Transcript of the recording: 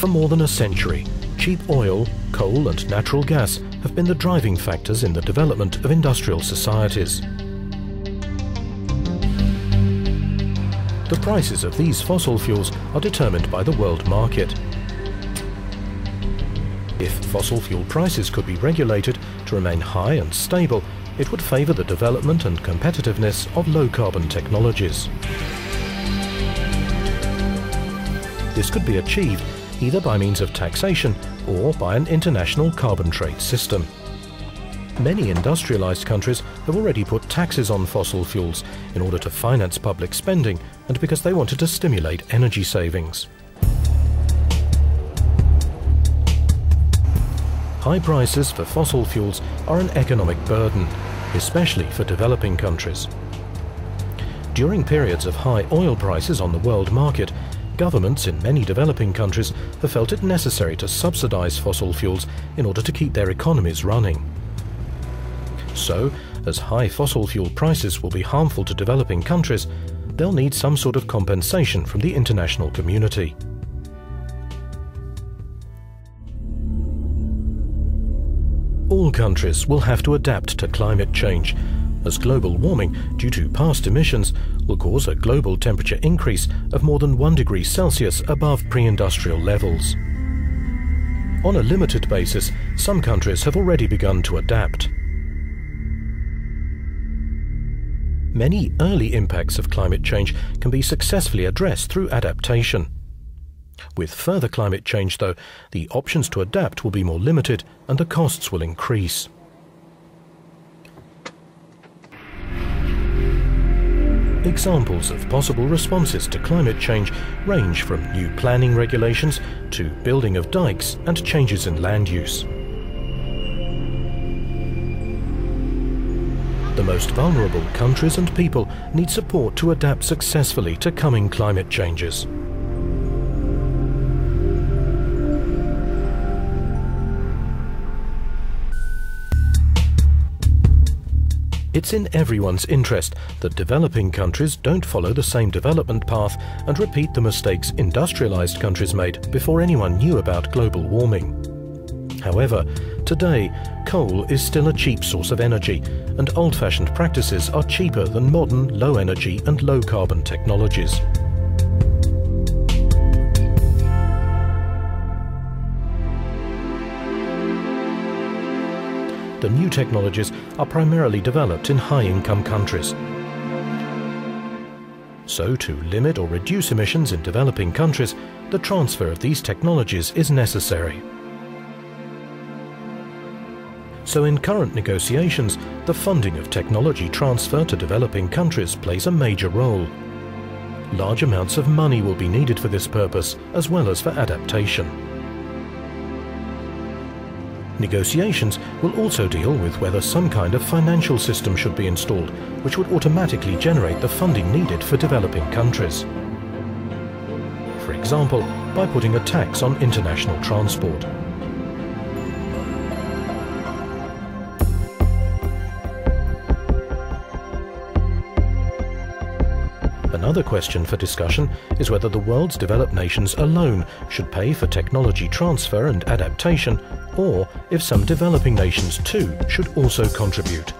For more than a century, cheap oil, coal and natural gas have been the driving factors in the development of industrial societies. The prices of these fossil fuels are determined by the world market. If fossil fuel prices could be regulated to remain high and stable, it would favour the development and competitiveness of low-carbon technologies. This could be achieved either by means of taxation or by an international carbon trade system. Many industrialised countries have already put taxes on fossil fuels in order to finance public spending and because they wanted to stimulate energy savings. High prices for fossil fuels are an economic burden, especially for developing countries. During periods of high oil prices on the world market, governments in many developing countries have felt it necessary to subsidize fossil fuels in order to keep their economies running. So, as high fossil fuel prices will be harmful to developing countries, they'll need some sort of compensation from the international community. All countries will have to adapt to climate change, as global warming due to past emissions will cause a global temperature increase of more than 1 degree Celsius above pre-industrial levels. On a limited basis, some countries have already begun to adapt. Many early impacts of climate change can be successfully addressed through adaptation. With further climate change, though, the options to adapt will be more limited and the costs will increase. Examples of possible responses to climate change range from new planning regulations to building of dikes and changes in land use. The most vulnerable countries and people need support to adapt successfully to coming climate changes. It's in everyone's interest that developing countries don't follow the same development path and repeat the mistakes industrialized countries made before anyone knew about global warming. However, today, coal is still a cheap source of energy, and old-fashioned practices are cheaper than modern low-energy and low-carbon technologies. The new technologies are primarily developed in high-income countries. So, to limit or reduce emissions in developing countries, the transfer of these technologies is necessary. So in current negotiations, the funding of technology transfer to developing countries plays a major role. Large amounts of money will be needed for this purpose, as well as for adaptation. Negotiations will also deal with whether some kind of financial system should be installed, which would automatically generate the funding needed for developing countries. For example, by putting a tax on international transport. Another question for discussion is whether the world's developed nations alone should pay for technology transfer and adaptation, or if some developing nations too should also contribute.